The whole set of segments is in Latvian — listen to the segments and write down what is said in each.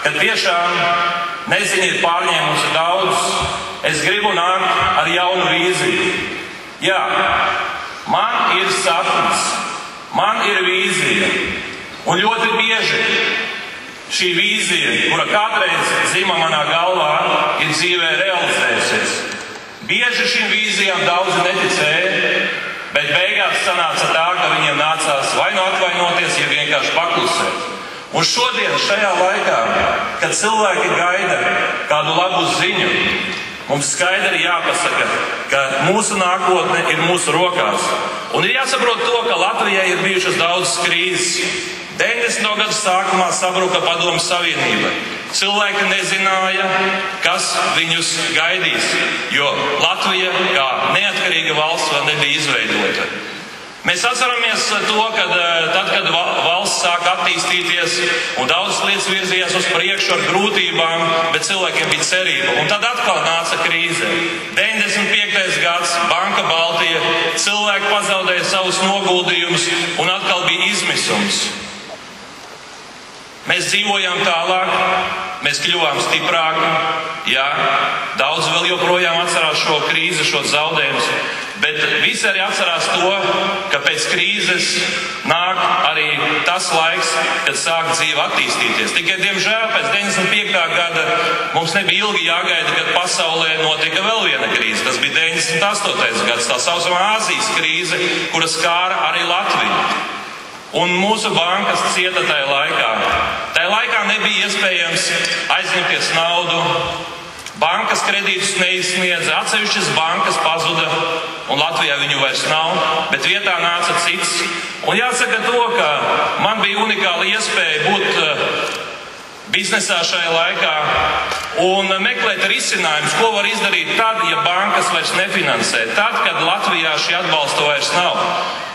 ka tiešām neziņa ir pārņēmusi daudz, es gribu nākt ar jaunu vīziju. Jā, man ir sapnis, man ir vīzija, un ļoti bieži šī vīzija, kura kādreiz dzīvo manā galvā, ir dzīvē realizējusies. Bieži šīm vīzijām daudzi neticēja, bet beigās sanāca tā, ka viņiem nācās vai nu atvainoties, ja vienkārši paklusēt. Un šodien, šajā laikā, kad cilvēki gaida kādu labu ziņu, mums skaidri jāpasaka, ka mūsu nākotne ir mūsu rokās. Un ir jāsaprot to, ka Latvijai ir bijušas daudzas krīzes. 90. gadu sākumā sabruka Padomju Savienība. Cilvēki nezināja, kas viņus gaidīs, jo Latvija kā neatkarīga valsts vēl nebija izveidota. Mēs atceramies to, kad valsts sāk attīstīties un daudzas lietas virzījās uz priekšu ar grūtībām, bet cilvēkiem bija cerība. Un tad atkal nāca krīze. 95. gads, Banka Baltija, cilvēki pazaudēja savus noguldījumus un atkal bija izmisums. Mēs dzīvojām tālāk, mēs kļuvām stiprāki. Jā, daudz vēl joprojām atcerās šo krīzi, šo zaudējumus, bet visi arī atcerās to, ka pēc krīzes nāk arī tas laiks, kad sāk dzīve attīstīties. Tikai, diemžēl, pēc 95. gada mums nebija ilgi jāgaida, kad pasaulē notika vēl viena krīze. Tas bija 98. gads, tā saucamā Āzijas krīze, kura skāra arī Latviju. Un mūsu bankas cieta tajā laikā. Tajā laikā nebija iespējams aizņemties naudu. Bankas kredītus neizsniedza, atsevišķas bankas pazuda, un Latvijā viņu vairs nav, bet vietā nāca cits. Un jāsaka to, ka man bija unikāla iespēja būt biznesā šajā laikā un meklēt risinājumus, ko var izdarīt tad, ja bankas vairs nefinansē, tad, kad Latvijā šī atbalsta vairs nav.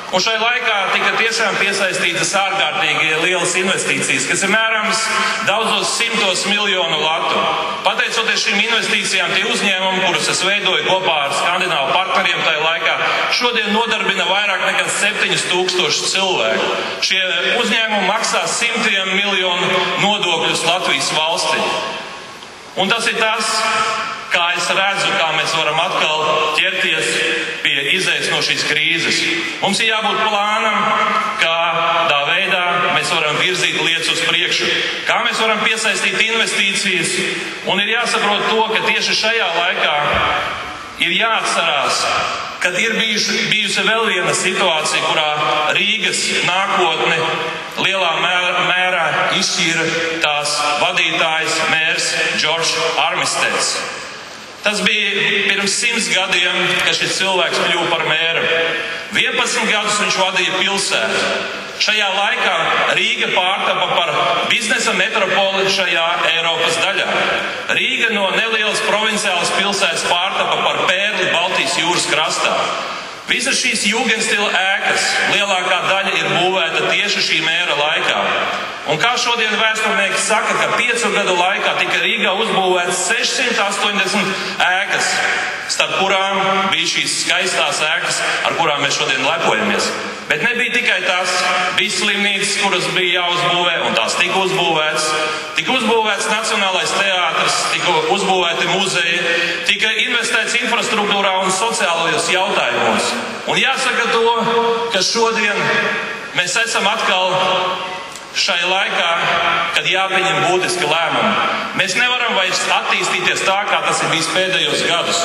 Un šai laikā tika tiešām piesaistītas ārkārtīgi lielas investīcijas, kas ir mērams daudzos simtos miljonu latu. Pateicoties šīm investīcijām, tie uzņēmumi, kurus es veidoju kopā ar skandināvu partneriem tajā laikā, šodien nodarbina vairāk nekā 7000 cilvēku. Šie uzņēmumi maksā simtiem miljonu nodokļus Latvijas valstī. Un tas ir tas, kā es redzu, kā mēs varam atkal ķerties pie izējas no šīs krīzes. Mums ir jābūt plānam, kādā veidā mēs varam virzīt lietas uz priekšu, kā mēs varam piesaistīt investīcijas, un ir jāsaprot to, ka tieši šajā laikā ir jāatcerās, kad ir bijusi vēl viena situācija, kurā Rīgas nākotne lielā mērā izšķīra tās vadītājs mērs Džordžs Armisteds. Tas bija pirms 100 gadiem, kad šis cilvēks kļuva par mēru. 11 gadus viņš vadīja pilsētu. Šajā laikā Rīga pārtapa par biznesa metropoli šajā Eiropas daļā. Rīga no nelielas provinciālas pilsētas pārtapa par pērli Baltijas jūras krastā. Visas šīs jūgenstila ēkas, lielākā daļa ir būvēta tieši šī mēra laikā. Un kā šodien vēsturnieki saka, ka 5 gadu laikā tika Rīgā uzbūvētas 680 ēkas, starp kurām bija šīs skaistās ēkas, ar kurām mēs šodien lepojamies. Bet nebija tikai tas, bija slimnīcas, kuras bija jāuzbūvē, un tās tika uzbūvētas. Tika uzbūvēts Nacionālais teātris, tika uzbūvēti muzeji, tika investēts infrastruktūrā un sociālajos jautājumos. Un jāsaka to, ka šodien mēs esam atkal šai laikā, kad jāpieņem būtiski lēmumi. Mēs nevaram vairs attīstīties tā, kā tas ir bijis pēdējos gadus.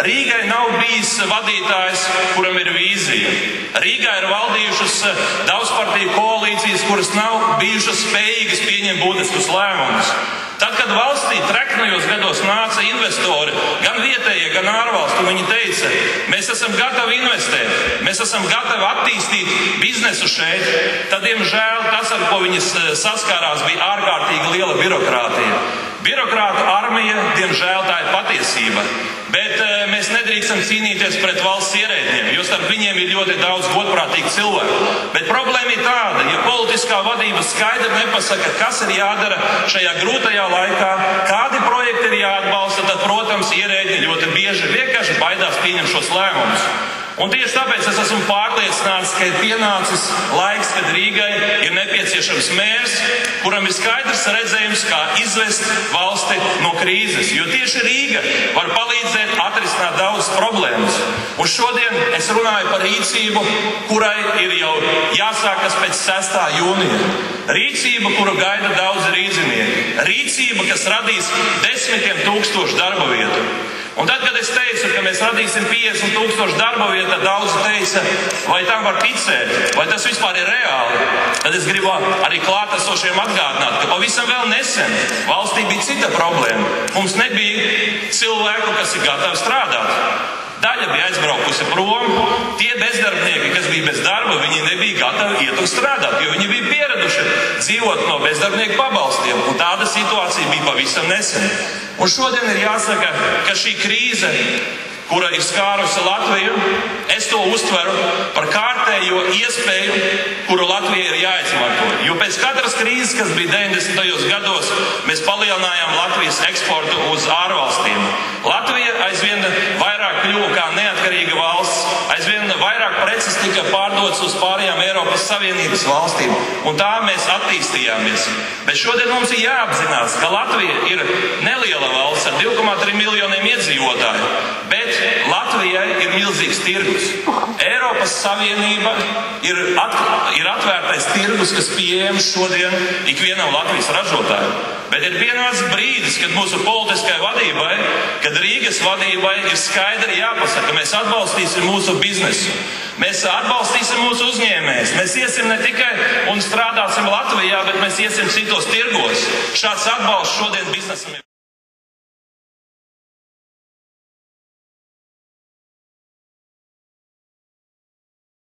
Rīgai nav bijis vadītājs, kuram ir vīzija. Rīgā ir valdījušas daudzpartiju koalīcijas, kuras nav bijušas spējīgas pieņemt būtiskus lēmumus. Tad, kad valstī treknajos gados nāca investori, gan vietējie, gan ārvalstu, viņi teica, mēs esam gatavi investēt, mēs esam gatavi attīstīt biznesu šeit, tad, diemžēl, tas, ar ko viņi saskārās, bija ārkārtīgi liela birokrātija. Birokrātu armija, diemžēl, tā ir patiesība. Bet mēs nedrīkstam cīnīties pret valsts ierēdņiem, jo starp viņiem ir ļoti daudz godprātīgu cilvēku. Bet problēma ir tāda, ja politiskā vadība skaidri nepasaka, kas ir jādara šajā grūtajā laikā, kādi projekti ir jāatbalsta, tad, protams, ierēdņi ļoti bieži vienkārši baidās pieņemt šos lēmumus. Un tieši tāpēc es esmu pārliecināts, ka ir pienācis laiks, kad Rīgai ir nepieciešams mērs, kuram ir skaidrs redzējums, kā izvest valsti no krīzes. Jo tieši Rīga var palīdzēt atrisināt daudzas problēmas. Un šodien es runāju par rīcību, kurai ir jau jāsākas pēc 6. jūnija. Rīcība, kuru gaida daudzi rīznieki. Rīcība, kas radīs desmitiem tūkstošu darba vietu. Un tad, kad es teicu, ka mēs radīsim 50,000 darba vietu, tad daudzi teica, vai tam var ticēt, vai tas vispār ir reāli. Tad es gribu arī klātesošiem atgādināt, ka pavisam vēl nesen valstī bija cita problēma. Mums nebija cilvēku, kas ir gatavi strādāt. Daļa bija aizbraukusi prom. Tie bezdarbnieki, kas bija bez darba, viņi nebija gatavi iet un strādāt, jo viņi bija pieraduši dzīvot no bezdarbnieku pabalstiem. Un tāda situācija bija pavisam nesen. Un šodien ir jāsaka, ka šī krīze, kura ir skārusi Latviju, es to uztveru par kārtējo iespēju, kuru Latvija ir jāizmanto. Jo pēc katras krīzes, kas bija 90. gados, mēs palielinājām Latvijas eksportu uz ārvalstīm. Latvija aizvien vairāk kļuva kā neatkarīga valsts, aizvien vairāk preces tika pārdotas uz pārējām Eiropas Savienības valstīm, un tā mēs attīstījāmies. Bet šodien mums ir jāapzinās, ka Latvija ir neliela valsts ar 2,3 miljoniem iedzīvotāju, bet Latvijai ir milzīgs tirgus. Eiropas Savienība ir atvērtais tirgus, kas pieejams šodien ikvienam Latvijas ražotājam. Bet ir pienācis brīdis, kad mūsu politiskai vadībai, kad Rīgas vadībai ir skaidri jāpasaka, ka mēs atbalstīsim mūsu biznesu. Mēs atbalstīsim mūsu uzņēmējus. Mēs iesim ne tikai un strādāsim Latvijā, bet mēs iesim citos tirgos. Šāds atbalsts šodien biznesam ir.